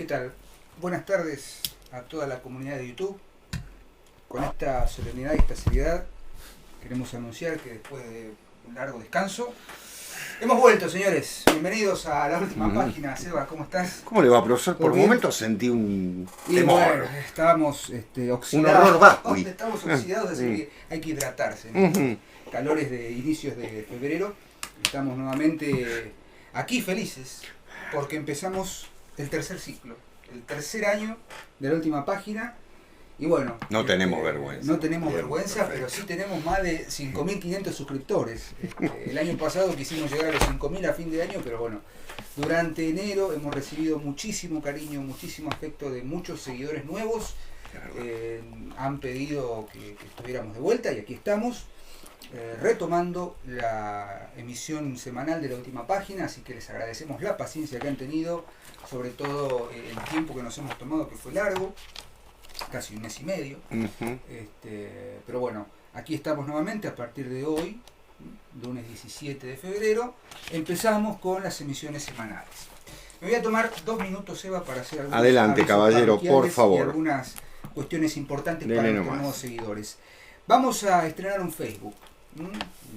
¿Qué tal? Buenas tardes a toda la comunidad de YouTube. Con esta solemnidad y esta seriedad queremos anunciar que después de un largo descanso hemos vuelto, señores. Bienvenidos a la última página. Seba, ¿cómo estás? ¿Cómo le va, profesor? Por momentos sentí un temor. Bueno, estábamos oxidados. Un horror vacui. Estamos oxidados, así que hay que hidratarse, ¿no? Calores de inicios de febrero. Estamos nuevamente aquí felices porque empezamos el tercer ciclo, el tercer año de la última página. Y bueno, no tenemos vergüenza. No tenemos vergüenza, pero sí tenemos más de 5.500 suscriptores. El año pasado quisimos llegar a los 5.000 a fin de año, pero bueno, durante enero hemos recibido muchísimo cariño, muchísimo afecto de muchos seguidores nuevos. Han pedido que estuviéramos de vuelta y aquí estamos, retomando la emisión semanal de la última página, así que les agradecemos la paciencia que han tenido, sobre todo el tiempo que nos hemos tomado, que fue largo. Casi un mes y medio. Pero bueno, aquí estamos nuevamente a partir de hoy, lunes 17 de febrero. Empezamos con las emisiones semanales. Me voy a tomar 2 minutos, Eva, para hacer algunos Adelante, caballero, por favor. Y algunas cuestiones importantes para nuestros nuevos seguidores. Vamos a estrenar un Facebook.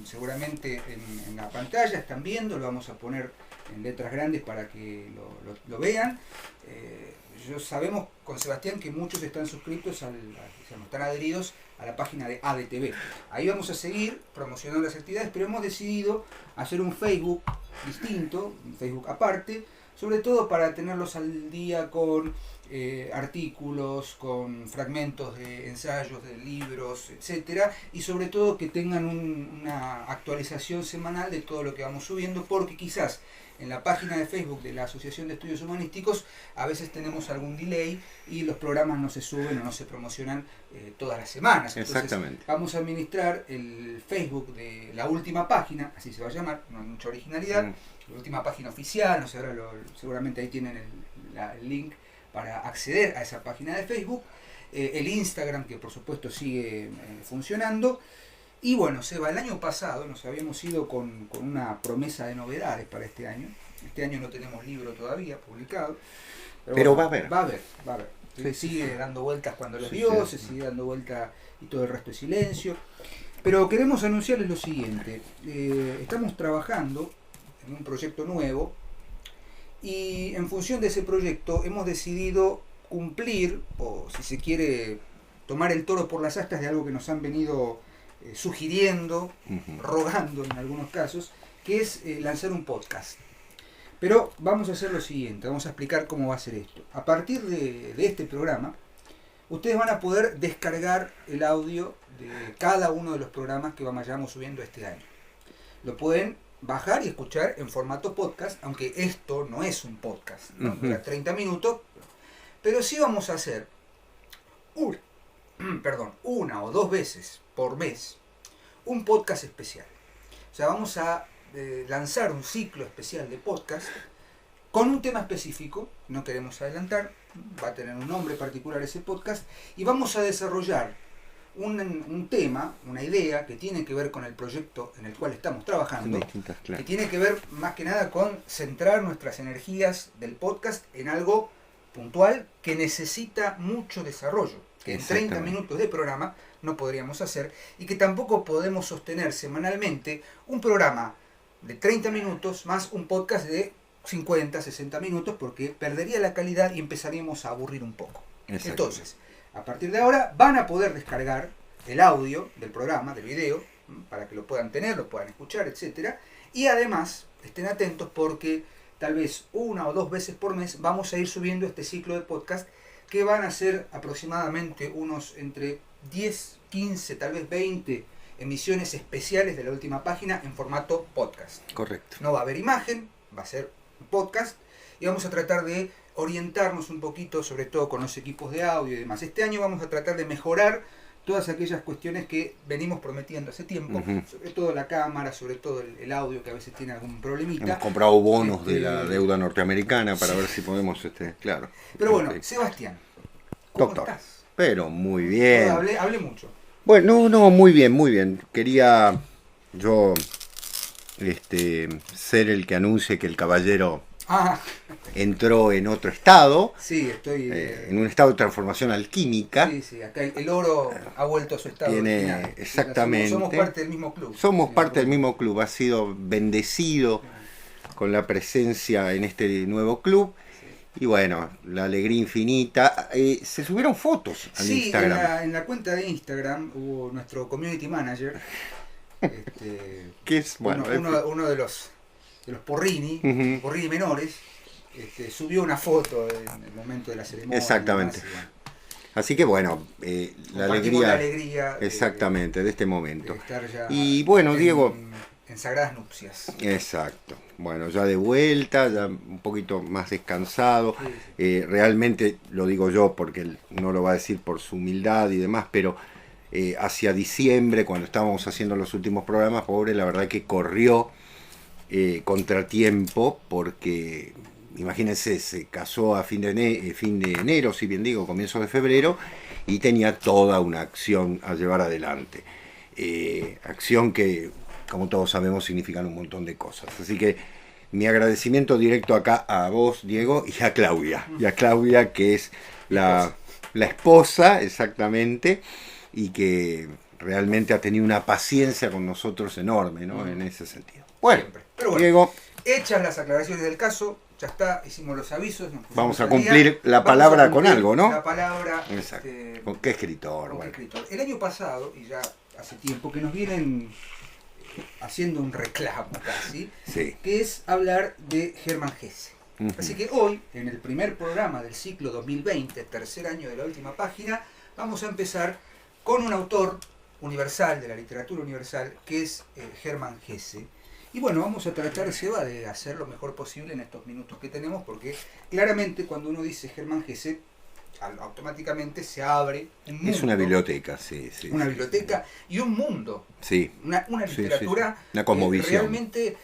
Seguramente en la pantalla están viendo, lo vamos a poner en letras grandes para que lo vean. Sabemos con Sebastián que muchos están suscritos, están adheridos a la página de ADTV. Ahí vamos a seguir promocionando las actividades, pero hemos decidido hacer un Facebook distinto, un Facebook aparte, sobre todo para tenerlos al día con artículos, con fragmentos de ensayos, de libros, etcétera, y sobre todo que tengan una actualización semanal de todo lo que vamos subiendo, porque quizás en la página de Facebook de la Asociación de Estudios Humanísticos a veces tenemos algún delay y los programas no se suben o no se promocionan todas las semanas. Entonces, exactamente. Vamos a administrar el Facebook de la última página, así se va a llamar, no hay mucha originalidad, la última página oficial, no sé, ahora seguramente ahí tienen el link para acceder a esa página de Facebook, el Instagram, que por supuesto sigue funcionando. Y bueno, Seba, el año pasado nos habíamos ido con una promesa de novedades para este año. Este año no tenemos libro todavía publicado. Pero bueno, va a haber. Va a haber. Se Sí, sigue sí. dando vueltas cuando los dioses, se sigue dando vuelta y todo el resto es silencio. Pero queremos anunciarles lo siguiente. Estamos trabajando en un proyecto nuevo y en función de ese proyecto hemos decidido cumplir, o si se quiere, tomar el toro por las astas de algo que nos han venido sugiriendo, rogando en algunos casos, que es lanzar un podcast. Pero vamos a hacer lo siguiente, vamos a explicar cómo va a ser esto. A partir de este programa, ustedes van a poder descargar el audio de cada uno de los programas que vayamos subiendo este año. Lo pueden bajar y escuchar en formato podcast, aunque esto no es un podcast, ¿no? Dura 30 minutos, pero sí vamos a hacer una o 2 veces por mes un podcast especial. O sea, vamos a lanzar un ciclo especial de podcast con un tema específico, no queremos adelantar, va a tener un nombre particular ese podcast, y vamos a desarrollar un tema, una idea que tiene que ver con el proyecto en el cual estamos trabajando, que tiene que ver más que nada con centrar nuestras energías del podcast en algo puntual que necesita mucho desarrollo, que en 30 minutos de programa no podríamos hacer, y que tampoco podemos sostener semanalmente un programa de 30 minutos más un podcast de 50, 60 minutos, porque perdería la calidad y empezaríamos a aburrir un poco. Entonces, a partir de ahora van a poder descargar el audio del programa, del video, para que lo puedan tener, lo puedan escuchar, etcétera, y además estén atentos porque tal vez 1 o 2 veces por mes vamos a ir subiendo este ciclo de podcast, que van a ser aproximadamente unos entre 10, 15, tal vez 20 emisiones especiales de la última página en formato podcast. Correcto. No va a haber imagen, va a ser un podcast, y vamos a tratar de orientarnos un poquito, sobre todo con los equipos de audio y demás. Este año vamos a tratar de mejorar todas aquellas cuestiones que venimos prometiendo hace tiempo, sobre todo la cámara, sobre todo el audio, que a veces tiene algún problemita. Hemos comprado bonos de la deuda norteamericana para ver si podemos, claro. Pero bueno, Sebastián, ¿cómo estás? Pero muy bien. Hablé mucho. Bueno, no, muy bien, muy bien. Quería yo ser el que anuncie que el caballero Ah, entró en otro estado, sí, estoy... en un estado de transformación alquímica. Sí, sí, acá el oro ha vuelto a su estado original. Exactamente. Somos parte del mismo club. Somos Sí, parte del mismo club, ha sido bendecido con la presencia en este nuevo club. sí. Y bueno, la alegría infinita. Se subieron fotos al Sí, Instagram. en la cuenta de Instagram hubo nuestro community manager, Que es, bueno, uno de los porrini, Ujú. porrini menores, subió una foto en el momento de la ceremonia. Exactamente. Y demás, y bueno, Así que bueno, la compartimos alegría. la alegría Exactamente, de este de momento. estar ya Y bueno, Diego. en sagradas nupcias. Exacto. Bueno, ya de vuelta, ya un poquito más descansado. Sí, sí. Realmente lo digo yo porque él no lo va a decir por su humildad y demás, pero hacia diciembre, cuando estábamos haciendo los últimos programas, pobre, la verdad que corrió contratiempo porque, imagínense, se casó a fin de enero, si bien digo, comienzo de febrero, y tenía toda una acción a llevar adelante. Acción que, como todos sabemos, significan un montón de cosas. Así que mi agradecimiento directo acá a vos, Diego, y a Claudia, que es la esposa, exactamente, y que realmente ha tenido una paciencia con nosotros enorme, ¿no? En ese sentido. Bueno, pero bueno, Diego, hechas las aclaraciones del caso, ya está, hicimos los avisos. vamos a cumplir la palabra con algo, ¿no? La palabra. Exacto. ¿Con qué escritor? ¿Con qué Bueno. escritor? El año pasado, y ya hace tiempo que nos vienen haciendo un reclamo casi, Sí. que es hablar de Hermann Hesse. Ujú. Así que hoy, en el primer programa del ciclo 2020, tercer año de la última página, vamos a empezar con un autor universal, de la literatura universal, que es Hermann Hesse. Y bueno, vamos a tratar, Seba, de hacer lo mejor posible en estos minutos que tenemos, porque claramente cuando uno dice Hermann Hesse, automáticamente se abre un mundo. Es una biblioteca, sí. Una sí, biblioteca y un mundo. Sí. Una Sí, literatura sí. Una cosmovisión. que realmente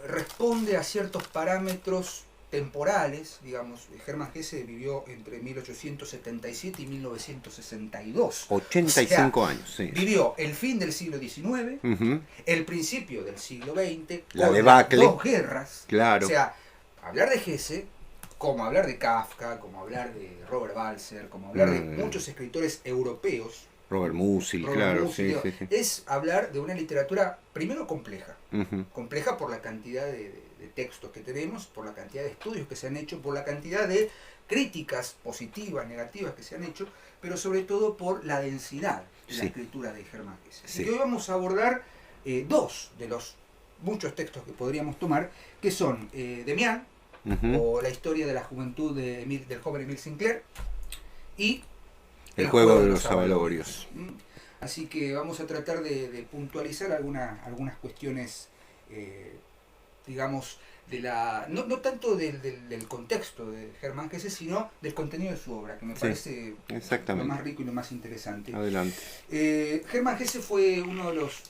responde a ciertos parámetros temporales. Digamos, Hermann Hesse vivió entre 1877 y 1962. 85 o sea, años, sí. Vivió el fin del siglo XIX, Ujú. el principio del siglo XX, La con debacle. las dos guerras. Claro. O sea, hablar de Hesse, como hablar de Kafka, como hablar de Robert Balzer, como hablar de muchos escritores europeos, Robert Musil, Robert claro, Musil, sí. es hablar de una literatura primero compleja. Ujú. Compleja por la cantidad de textos que tenemos, por la cantidad de estudios que se han hecho, por la cantidad de críticas positivas, negativas que se han hecho, pero sobre todo por la densidad de la escritura de Hermann Hesse. Así que hoy vamos a abordar dos de los muchos textos que podríamos tomar, que son Demián, o la historia de la juventud del joven Emile Sinclair, y El juego de los avalorios. Así que vamos a tratar de puntualizar algunas cuestiones, digamos, no tanto del contexto de Hermann Hesse, sino del contenido de su obra, que me parece lo más rico y lo más interesante. Adelante. Hermann Hesse fue uno de los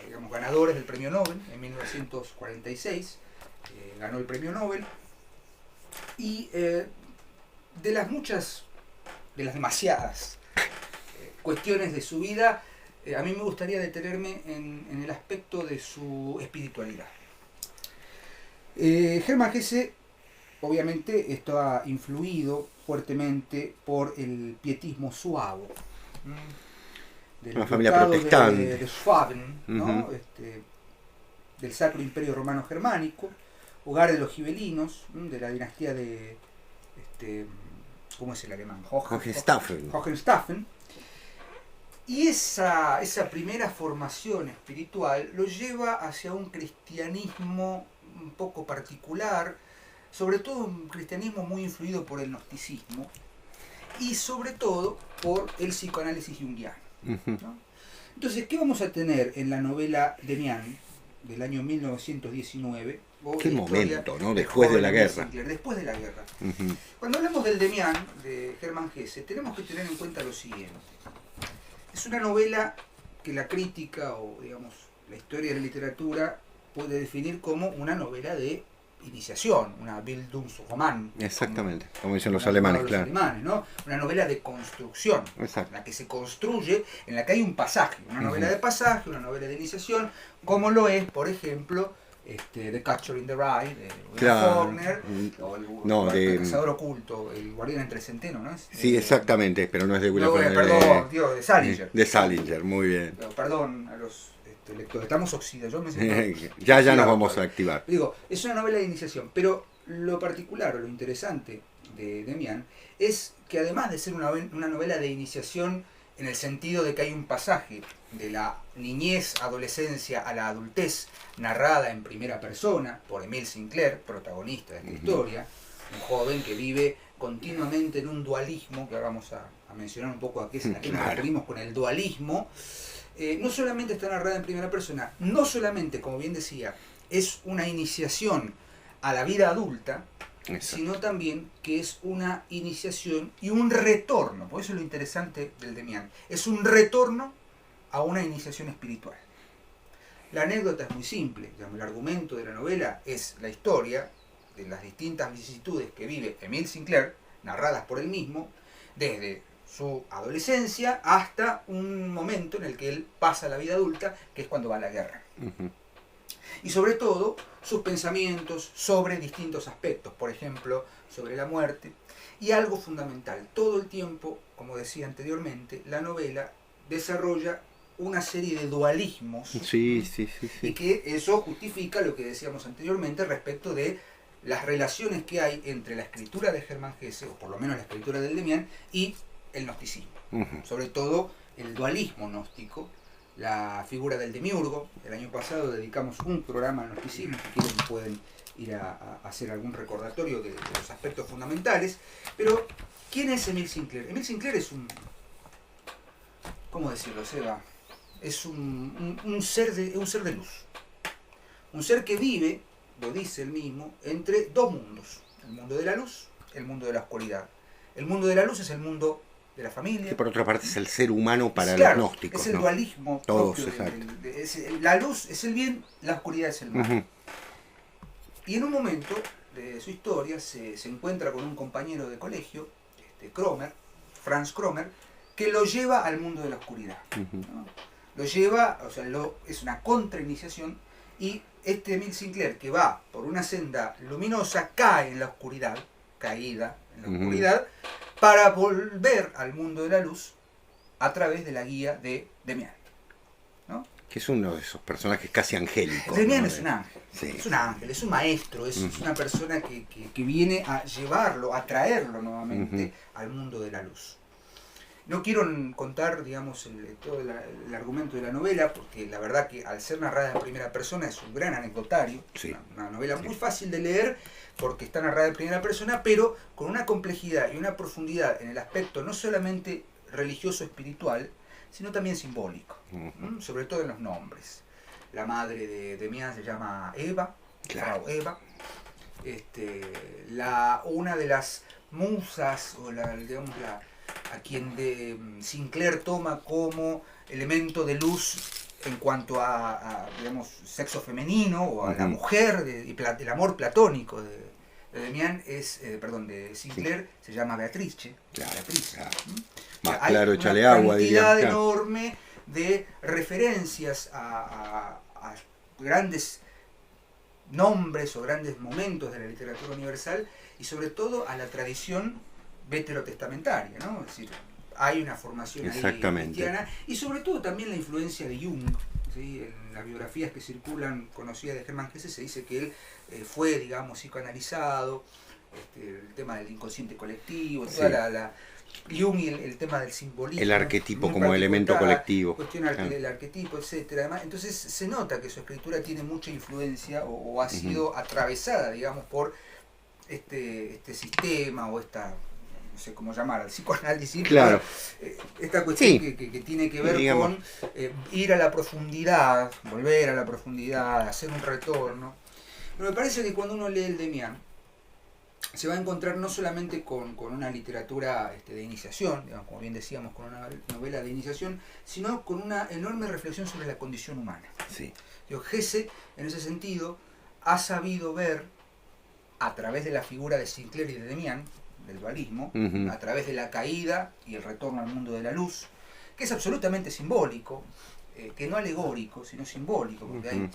digamos, ganadores del premio Nobel en 1946, ganó el premio Nobel, y de las demasiadas cuestiones de su vida, a mí me gustaría detenerme en el aspecto de su espiritualidad. Hermann Hesse, obviamente, está influido fuertemente por el pietismo suavo, una familia protestante de Schwaben, ¿no? Del Sacro Imperio Romano Germánico, hogar de los gibelinos, de la dinastía de ¿cómo es el alemán? Hohenstaufen. Y esa primera formación espiritual lo lleva hacia un cristianismo un poco particular, sobre todo un cristianismo muy influido por el gnosticismo y sobre todo por el psicoanálisis junguiano, ¿no? Entonces, ¿qué vamos a tener en la novela Demián del año 1919? Qué momento, ¿no? Después de la guerra. Después de la guerra. Cuando hablamos del Demián de Hermann Hesse, tenemos que tener en cuenta lo siguiente. Es una novela que la crítica o, digamos, la historia de la literatura puede definir como una novela de iniciación, una Bildungsroman. Exactamente, como dicen los alemanes, claro. Alemanes, ¿no? Una novela de construcción, en la que se construye, en la que hay un pasaje, una novela de pasaje, una novela de iniciación, como lo es, por ejemplo, The Catcher in the Rye, de Claro. Faulkner, o de- el Cazador Oculto, el Guardián entre el Centeno, ¿no es? Sí, exactamente, pero no es de William Faulkner, Perdón, tío, de Salinger. de Salinger, muy bien. Perdón a los lectores, estamos oxidados. Yo me siento ya nos vamos a todavía. activar. Digo, es una novela de iniciación, pero lo particular o lo interesante de Demián es que además de ser una novela de iniciación en el sentido de que hay un pasaje de la niñez, adolescencia a la adultez narrada en primera persona por Emile Sinclair, protagonista de esta historia, un joven que vive continuamente en un dualismo, que ahora vamos a mencionar un poco a qué nos referimos con el dualismo. No solamente está narrada en primera persona, no solamente, como bien decía, es una iniciación a la vida adulta, sino también que es una iniciación y un retorno, por eso es lo interesante del Demián, es un retorno a una iniciación espiritual. La anécdota es muy simple, digamos, el argumento de la novela es la historia de las distintas vicisitudes que vive Emile Sinclair, narradas por él mismo, desde su adolescencia hasta un momento en el que él pasa a la vida adulta, que es cuando va a la guerra. Y sobre todo, sus pensamientos sobre distintos aspectos, por ejemplo, sobre la muerte. Y algo fundamental, todo el tiempo, como decía anteriormente, la novela desarrolla una serie de dualismos. Sí. Y que eso justifica lo que decíamos anteriormente respecto de las relaciones que hay entre la escritura de Germán Hesse, o por lo menos la escritura del Demián, y el gnosticismo. Sobre todo el dualismo gnóstico, la figura del demiurgo. El año pasado dedicamos un programa al gnosticismo, si quieren pueden ir a hacer algún recordatorio de los aspectos fundamentales. Pero, ¿quién es Emile Sinclair? Emile Sinclair es un... ¿Cómo decirlo, Seba? Es un ser de luz. Un ser que vive, lo dice él mismo, entre dos mundos. El mundo de la luz, el mundo de la oscuridad. El mundo de la luz es el mundo de la familia. Que por otra parte es el ser humano para claro, los gnósticos. Es el ¿no? dualismo. Todos, propio exacto. La luz es el bien, la oscuridad es el mal. Y en un momento de su historia se encuentra con un compañero de colegio, Cromer, Franz Cromer, que lo lleva al mundo de la oscuridad. ¿No? Lo lleva, o sea, es una contrainiciación, y Emile Sinclair, que va por una senda luminosa, cae en la oscuridad, caída en la oscuridad, para volver al mundo de la luz a través de la guía de Demián, ¿no? Que es uno de esos personajes casi angélicos. Demián, ¿no? Es un ángel, sí. Es un ángel, es un maestro, es una persona que viene a llevarlo, a traerlo nuevamente al mundo de la luz. No quiero contar, digamos, todo el argumento de la novela, porque la verdad que al ser narrada en primera persona es un gran anecdotario, sí. una novela muy fácil de leer porque está narrada en primera persona, pero con una complejidad y una profundidad en el aspecto no solamente religioso espiritual, sino también simbólico, sobre todo en los nombres. La madre de Demián se llama Eva, claro. Frau Eva. Una de las musas, o a quien Sinclair toma como elemento de luz en cuanto a digamos, sexo femenino, o a la mujer, el amor platónico de Demián de Sinclair, se llama Beatrice. Claro, Beatrice. Claro. O sea, Más claro, échale agua. Una cantidad enorme de referencias a grandes nombres o grandes momentos de la literatura universal, y sobre todo a la tradición veterotestamentaria, ¿no? Es decir, hay una formación ahí cristiana, y sobre todo también la influencia de Jung, ¿sí? En las biografías que circulan conocidas de Germán Hesse se dice que él fue, digamos, psicoanalizado, el tema del inconsciente colectivo, toda Jung y el tema del simbolismo, el arquetipo como elemento colectivo, cuestionar el arquetipo, etcétera. Además, entonces se nota que su escritura tiene mucha influencia o ha sido atravesada, digamos, por este sistema o esta, no sé cómo llamar, al psicoanálisis, claro. Esta cuestión que tiene que ver digamos, con ir a la profundidad, volver a la profundidad, hacer un retorno. Pero me parece que cuando uno lee el Demián, se va a encontrar no solamente con una literatura de iniciación, digamos, como bien decíamos, con una novela de iniciación, sino con una enorme reflexión sobre la condición humana. Sí. Hesse, en ese sentido, ha sabido ver, a través de la figura de Sinclair y de Demián, del dualismo, a través de la caída y el retorno al mundo de la luz, que es absolutamente simbólico, que no alegórico, sino simbólico, porque hay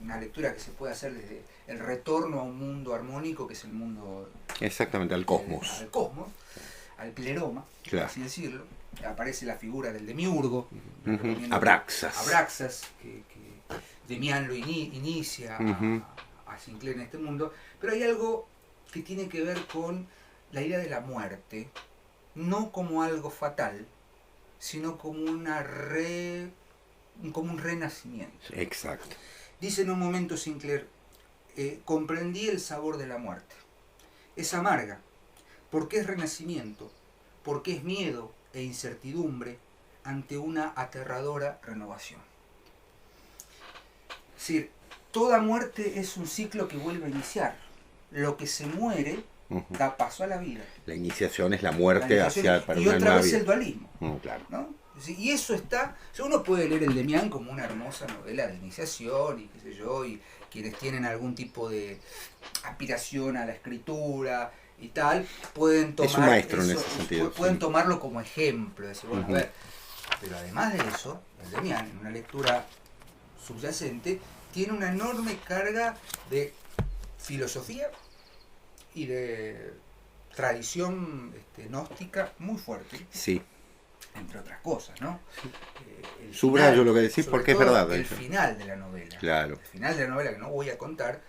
una lectura que se puede hacer desde el retorno a un mundo armónico, que es el mundo... Exactamente, al cosmos. Al cosmos, al pleroma, claro. por así decirlo. Aparece la figura del demiurgo, Abraxas, que Demián lo inicia a Sinclair en este mundo. Pero hay algo que tiene que ver con la idea de la muerte, no como algo fatal, sino como como un renacimiento. Exacto. Dice en un momento Sinclair, comprendí el sabor de la muerte. Es amarga, porque es renacimiento, porque es miedo e incertidumbre ante una aterradora renovación. Es decir, toda muerte es un ciclo que vuelve a iniciar. Lo que se muere da paso a la vida. La iniciación es la muerte para y una otra nueva vez vida. el dualismo. Claro. ¿No? Y eso está... Uno puede leer el Demián como una hermosa novela de iniciación y qué sé yo, y quienes tienen algún tipo de aspiración a la escritura y tal, pueden tomar... Es un maestro eso, en ese sentido. Pueden tomarlo como ejemplo, decir, bueno, a ver, pero además de eso, el Demián, en una lectura subyacente, tiene una enorme carga de filosofía y de tradición gnóstica muy fuerte. Sí. Entre otras cosas, ¿no? Subrayo lo que decís porque es verdad. El final de la novela. Claro. El final de la novela, que no voy a contar,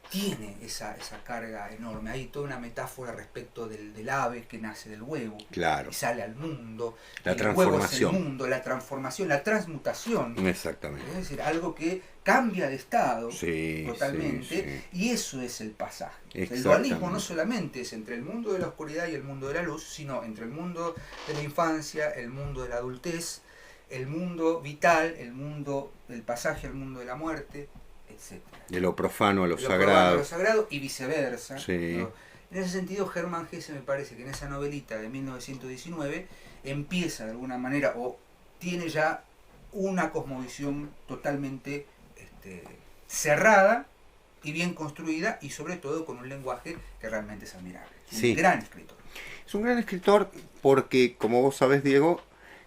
tiene esa carga enorme. Hay toda una metáfora respecto del ave que nace del huevo. Claro. Y sale al mundo. La El transformación. huevo es el mundo, la transformación, la transmutación. Exactamente. Es decir, algo que cambia de estado totalmente. Sí. Y eso es el pasaje. El dualismo no solamente es entre el mundo de la oscuridad y el mundo de la luz, sino entre el mundo de la infancia, el mundo de la adultez, el mundo vital, el mundo del pasaje al mundo de la muerte, etc. De lo profano a lo sagrado. Profano a lo sagrado y viceversa. Sí. ¿No? En ese sentido, Hermann Hesse me parece que en esa novelita de 1919 empieza de alguna manera, o tiene ya una cosmovisión totalmente cerrada y bien construida, y sobre todo con un lenguaje que realmente es admirable. Es un gran escritor. Es un gran escritor porque, como vos sabés, Diego,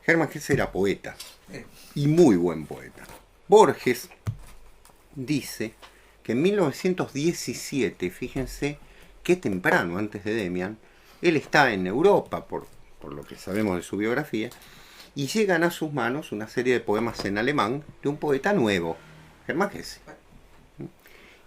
Hermann Hesse era poeta. Y muy buen poeta. Borges dice que en 1917, fíjense qué temprano, antes de Demián, él está en Europa, por lo que sabemos de su biografía, y llegan a sus manos una serie de poemas en alemán de un poeta nuevo, Hermann Hesse.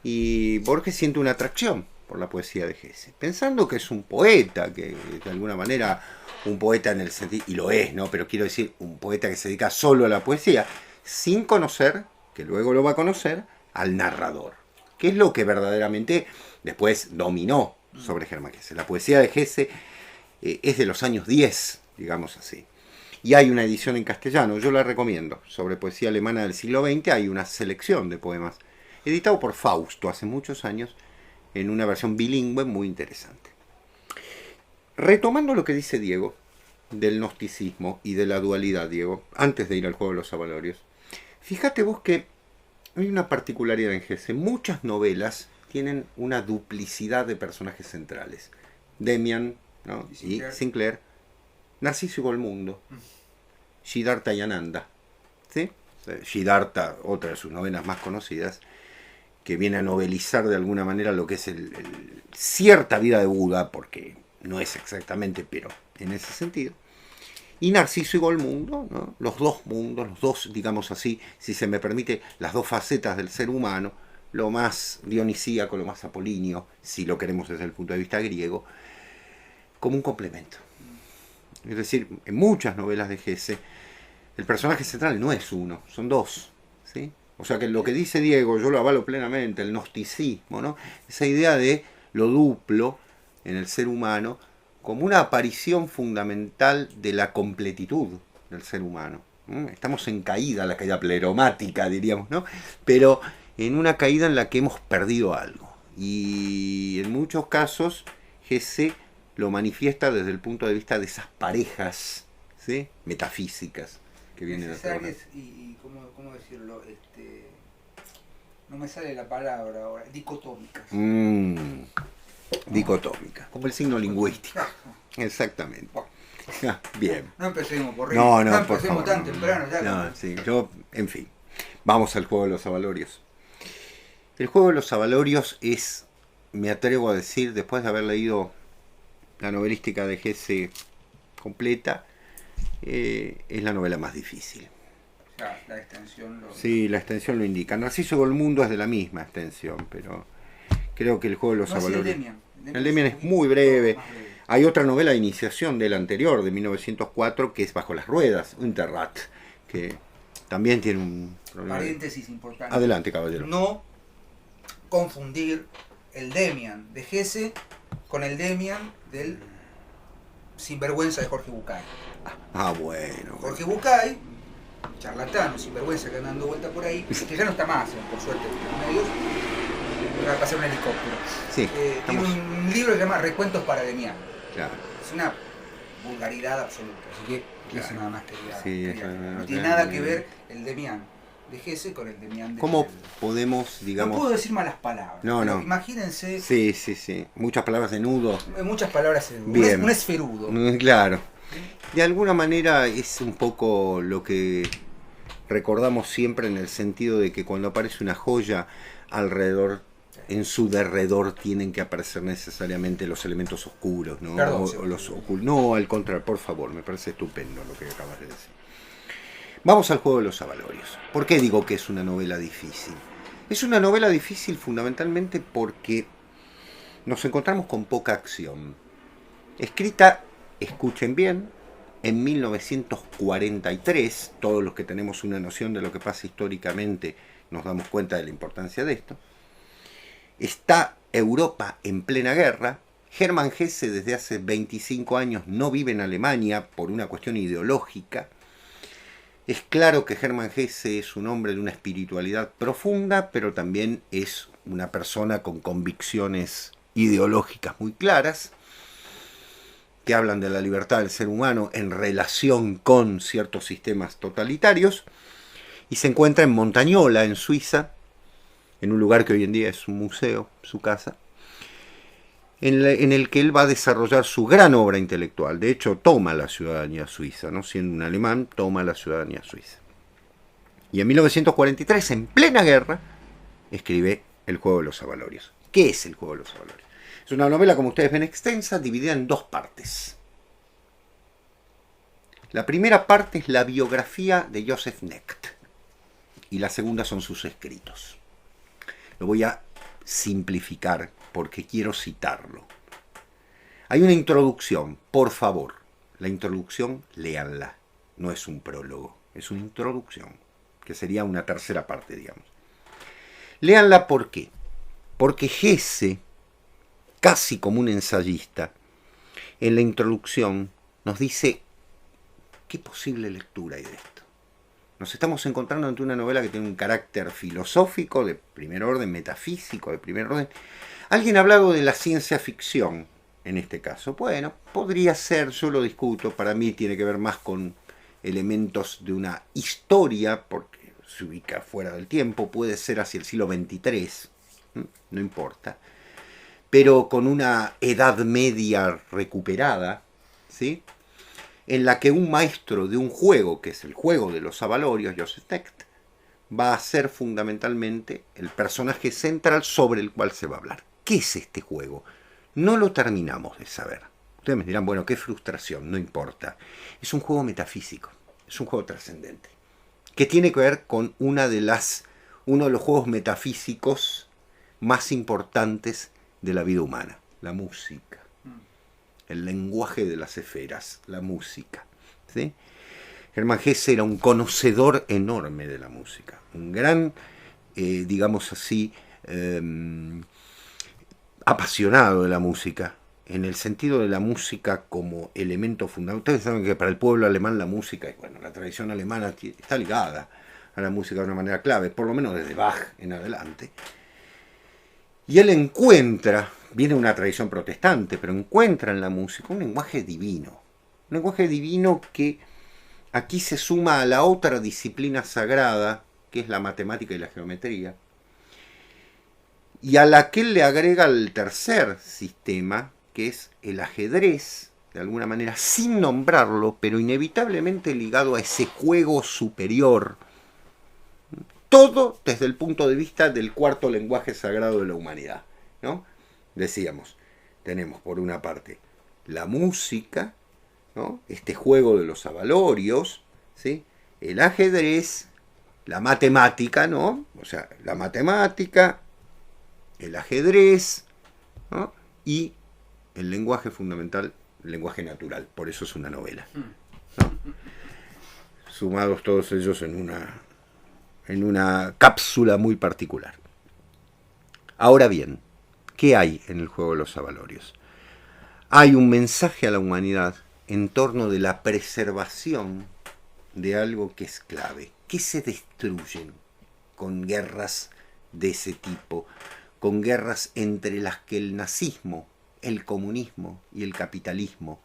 Y Borges siente una atracción por la poesía de Hesse, pensando que es un poeta, que de alguna manera un poeta en el sentido, y lo es, ¿no? Pero quiero decir, un poeta que se dedica solo a la poesía, sin conocer, que luego lo va a conocer, al narrador, que es lo que verdaderamente después dominó sobre Hermann Hesse. La poesía de Hesse es de los años 10, digamos así. Y hay una edición en castellano, yo la recomiendo, sobre poesía alemana del siglo XX, hay una selección de poemas, editado por Fausto hace muchos años, en una versión bilingüe muy interesante. Retomando lo que dice Diego, del gnosticismo y de la dualidad, Diego, antes de ir al juego de los avalorios, fíjate vos que hay una particularidad en Hesse. Muchas novelas tienen una duplicidad de personajes centrales. Demián, ¿no? y Sinclair, Narciso y Golmundo, Siddhartha y Ananda. ¿Sí? Siddhartha, otra de sus novelas más conocidas, que viene a novelizar de alguna manera lo que es cierta vida de Buda, porque no es exactamente, pero en ese sentido. Y Narciso y Golmundo, ¿no? Los dos mundos, los dos, digamos así, si se me permite, las dos facetas del ser humano, lo más dionisíaco, lo más apolíneo, si lo queremos desde el punto de vista griego, como un complemento. Es decir, en muchas novelas de Hesse, el personaje central no es uno, son dos, ¿sí? O sea que lo que dice Diego, yo lo avalo plenamente, el gnosticismo, ¿no? Esa idea de lo duplo en el ser humano como una aparición fundamental de la completitud del ser humano. Estamos en caída, la caída pleromática, diríamos, ¿no? Pero en una caída en la que hemos perdido algo. Y en muchos casos, Hesse lo manifiesta desde el punto de vista de esas parejas, ¿sí? Metafísicas que vienen a trabajar. Y ¿cómo decirlo? No me sale la palabra ahora, dicotómicas. Dicotómica, como el signo lingüístico. Exactamente. Bien. No empecemos por No, empecemos por favor, tan temprano. Ya sí, yo, en fin, vamos al juego de los avalorios. El juego de los avalorios es, me atrevo a decir, después de haber leído la novelística de Hesse completa, es la novela más difícil. La extensión lo... Sí, la extensión lo indica. Narciso Golmundo es de la misma extensión, pero creo que el juego de los avalorios... El Demian es muy breve. Hay otra novela de iniciación del anterior, de 1904, que es Bajo las ruedas, Unterrat, que también tiene un problema. Paréntesis importante. Adelante, caballero. No confundir el Demian de Hesse con el Demian del sinvergüenza de Jorge Bucay. Bueno. Jorge Bucay, charlatano, sinvergüenza que anda dando vuelta por ahí, que ya no está más, por suerte, en los medios, va a pasar un helicóptero. Sí, tiene un libro que se llama Recuentos para Demian. Claro. Es una vulgaridad absoluta, así que Claro. eso nada más quería. Sí, No tiene nada que ver el Demian de Hesse con el Demian de... ¿Cómo podemos, digamos... No puedo decir malas palabras. No. Imagínense... Sí. Muchas palabras de nudo. Muchas palabras en Bien. un esferudo. Claro. De alguna manera es un poco lo que recordamos siempre, en el sentido de que cuando aparece una joya alrededor, en su derredor tienen que aparecer necesariamente los elementos oscuros, ¿no? Perdón, o los ocultos. No, al contrario, por favor, me parece estupendo lo que acabas de decir. Vamos al juego de los avalorios. ¿Por qué digo que es una novela difícil? Es una novela difícil fundamentalmente porque nos encontramos con poca acción. Escrita, escuchen bien, en 1943, todos los que tenemos una noción de lo que pasa históricamente nos damos cuenta de la importancia de esto. Está Europa en plena guerra. Hermann Hesse desde hace 25 años no vive en Alemania por una cuestión ideológica. Es claro que Hermann Hesse es un hombre de una espiritualidad profunda, pero también es una persona con convicciones ideológicas muy claras, que hablan de la libertad del ser humano en relación con ciertos sistemas totalitarios, y se encuentra en Montagnola, en Suiza, en un lugar que hoy en día es un museo, su casa, en el que él va a desarrollar su gran obra intelectual. De hecho, toma la ciudadanía suiza, ¿no? Siendo un alemán, toma la ciudadanía suiza. Y en 1943, en plena guerra, escribe El juego de los avalorios. ¿Qué es El juego de los avalorios? Es una novela, como ustedes ven, extensa, dividida en dos partes. La primera parte es la biografía de Joseph Knecht, y la segunda son sus escritos. Lo voy a simplificar porque quiero citarlo. Hay una introducción, por favor. La introducción, léanla. No es un prólogo, es una introducción, que sería una tercera parte, digamos. Léanla, ¿por qué? Porque Hesse, casi como un ensayista, en la introducción nos dice qué posible lectura hay de esto. Nos estamos encontrando ante una novela que tiene un carácter filosófico de primer orden, metafísico de primer orden. Alguien ha hablado de la ciencia ficción en este caso. Bueno, podría ser, yo lo discuto, para mí tiene que ver más con elementos de una historia, porque se ubica fuera del tiempo, puede ser hacia el siglo XXIII, no importa, pero con una edad media recuperada, ¿sí?, en la que un maestro de un juego, que es el juego de los avalorios, Joseph Knecht, va a ser fundamentalmente el personaje central sobre el cual se va a hablar. ¿Qué es este juego? No lo terminamos de saber. Ustedes me dirán, bueno, qué frustración, no importa. Es un juego metafísico, es un juego trascendente, que tiene que ver con uno de los juegos metafísicos más importantes de la vida humana, la música. El lenguaje de las esferas, la música, ¿sí? Hermann Hesse era un conocedor enorme de la música, un gran, digamos así, apasionado de la música, en el sentido de la música como elemento fundamental. Ustedes saben que para el pueblo alemán la música, bueno, la tradición alemana está ligada a la música de una manera clave, por lo menos desde Bach en adelante. Y él encuentra, viene de una tradición protestante, pero encuentra en la música un lenguaje divino que aquí se suma a la otra disciplina sagrada, que es la matemática y la geometría, y a la que él le agrega el tercer sistema, que es el ajedrez, de alguna manera, sin nombrarlo, pero inevitablemente ligado a ese juego superior. todo desde el punto de vista del cuarto lenguaje sagrado de la humanidad, ¿no? Decíamos, tenemos por una parte la música, ¿no? Este juego de los avalorios, ¿sí? El ajedrez, la matemática, ¿no? O sea, la matemática, el ajedrez, ¿no? Y el lenguaje fundamental, el lenguaje natural. Por eso es una novela, ¿no? Sumados todos ellos en una cápsula muy particular. Ahora bien, ¿qué hay en el juego de los avalorios? Hay un mensaje a la humanidad en torno de la preservación de algo que es clave, que se destruyen con guerras de ese tipo, con guerras entre las que el nazismo, el comunismo y el capitalismo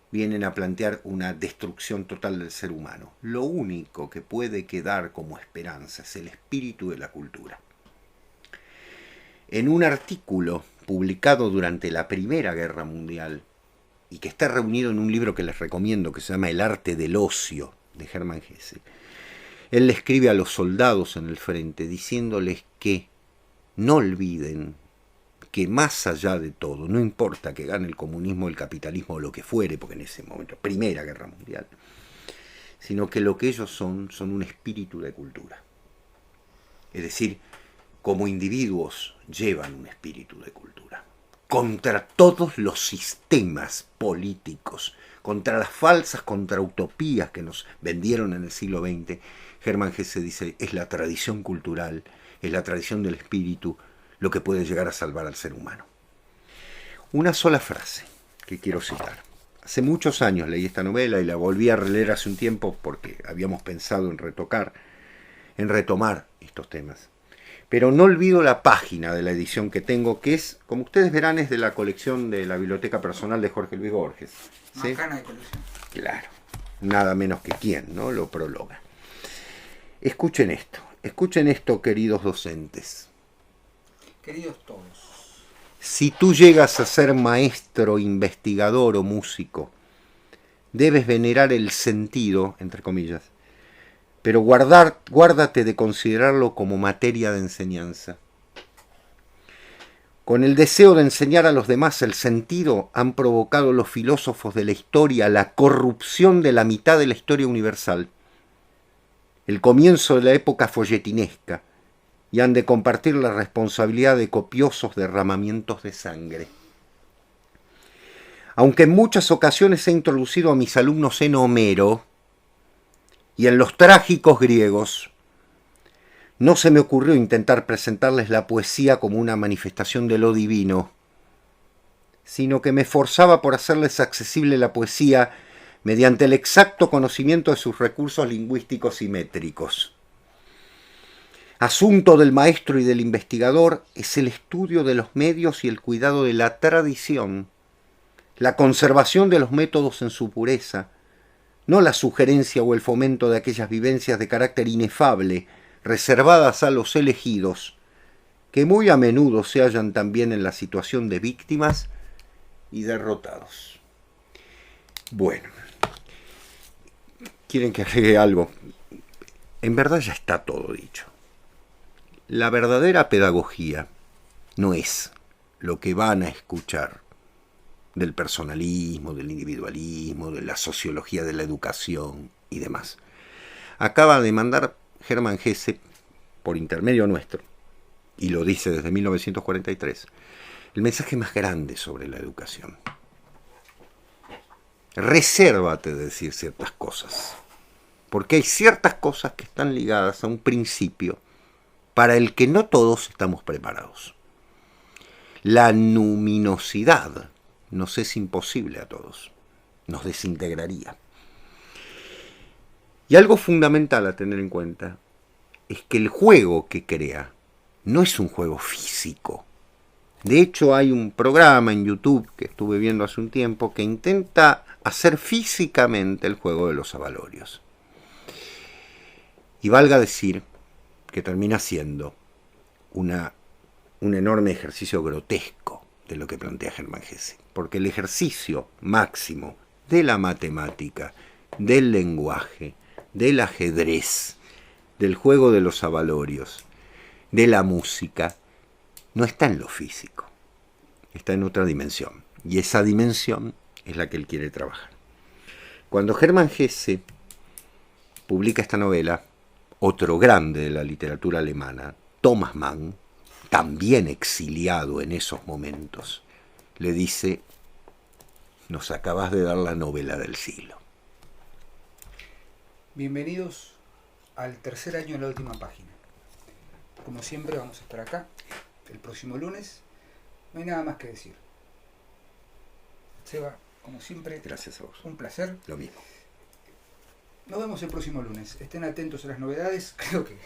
vienen a plantear una destrucción total del ser humano. Lo único que puede quedar como esperanza es el espíritu de la cultura. En un artículo publicado durante la Primera Guerra Mundial, y que está reunido en un libro que les recomiendo, que se llama El arte del ocio, de Hermann Hesse, él le escribe a los soldados en el frente diciéndoles que no olviden que más allá de todo, no importa que gane el comunismo, el capitalismo o lo que fuere, porque en ese momento, Primera Guerra Mundial, sino que lo que ellos son un espíritu de cultura. Es decir, como individuos llevan un espíritu de cultura. Contra todos los sistemas políticos, contra las falsas contrautopías que nos vendieron en el siglo XX, Hermann Hesse dice, es la tradición cultural, es la tradición del espíritu, lo que puede llegar a salvar al ser humano. Una sola frase que quiero citar. Hace muchos años leí esta novela y la volví a releer hace un tiempo porque habíamos pensado en retomar estos temas. Pero no olvido la página de la edición que tengo, que es, como ustedes verán, es de la colección de la biblioteca personal de Jorge Luis Borges. ¿Sí? Macana de colección. Claro, nada menos que quién, ¿no? Lo prologa. Escuchen esto, queridos docentes. Queridos todos. Si tú llegas a ser maestro, investigador o músico, debes venerar el sentido, entre comillas, pero guárdate de considerarlo como materia de enseñanza. Con el deseo de enseñar a los demás el sentido, han provocado los filósofos de la historia la corrupción de la mitad de la historia universal, el comienzo de la época folletinesca, y han de compartir la responsabilidad de copiosos derramamientos de sangre. Aunque en muchas ocasiones he introducido a mis alumnos en Homero y en los trágicos griegos, no se me ocurrió intentar presentarles la poesía como una manifestación de lo divino, sino que me esforzaba por hacerles accesible la poesía mediante el exacto conocimiento de sus recursos lingüísticos y métricos. Asunto del maestro y del investigador es el estudio de los medios y el cuidado de la tradición, la conservación de los métodos en su pureza, no la sugerencia o el fomento de aquellas vivencias de carácter inefable, reservadas a los elegidos, que muy a menudo se hallan también en la situación de víctimas y derrotados. Bueno, ¿quieren que agregue algo? En verdad ya está todo dicho. La verdadera pedagogía no es lo que van a escuchar del personalismo, del individualismo, de la sociología de la educación y demás. Acaba de mandar Hermann Hesse, por intermedio nuestro, y lo dice desde 1943, el mensaje más grande sobre la educación. Resérvate de decir ciertas cosas, porque hay ciertas cosas que están ligadas a un principio para el que no todos estamos preparados. La luminosidad nos es imposible a todos, nos desintegraría. Y algo fundamental a tener en cuenta es que el juego que crea no es un juego físico. De hecho, hay un programa en YouTube que estuve viendo hace un tiempo que intenta hacer físicamente el juego de los avalorios. Y valga decir que termina siendo un enorme ejercicio grotesco de lo que plantea Hermann Hesse. Porque el ejercicio máximo de la matemática, del lenguaje, del ajedrez, del juego de los avalorios, de la música, no está en lo físico, está en otra dimensión. Y esa dimensión es la que él quiere trabajar. Cuando Hermann Hesse publica esta novela, otro grande de la literatura alemana, Thomas Mann, también exiliado en esos momentos, le dice: nos acabas de dar la novela del siglo. Bienvenidos al tercer año de La Última Página. Como siempre vamos a estar acá el próximo lunes. No hay nada más que decir. Seba, como siempre, Gracias a vos. un placer. Lo mismo. Nos vemos el próximo lunes. Estén atentos a las novedades. Creo que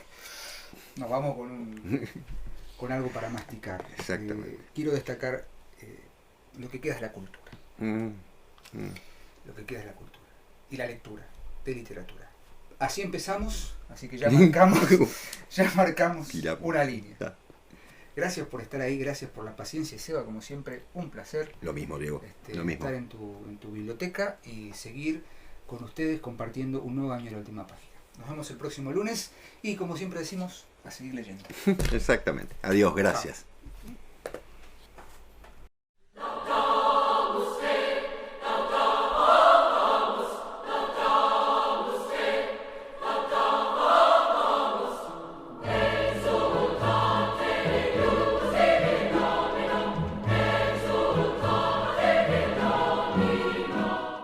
nos vamos con algo para masticar. Exactamente. Quiero destacar lo que queda es la cultura. Lo que queda es la cultura. Y la lectura de literatura. Así empezamos, así que ya marcamos una línea. Gracias por estar ahí, gracias por la paciencia. Seba, como siempre, un placer. Lo mismo, Diego. Lo mismo. Estar en tu biblioteca y seguir con ustedes compartiendo un nuevo año de La Última Página. Nos vemos el próximo lunes y, como siempre decimos, a seguir leyendo. Exactamente. Adiós, gracias. Chao.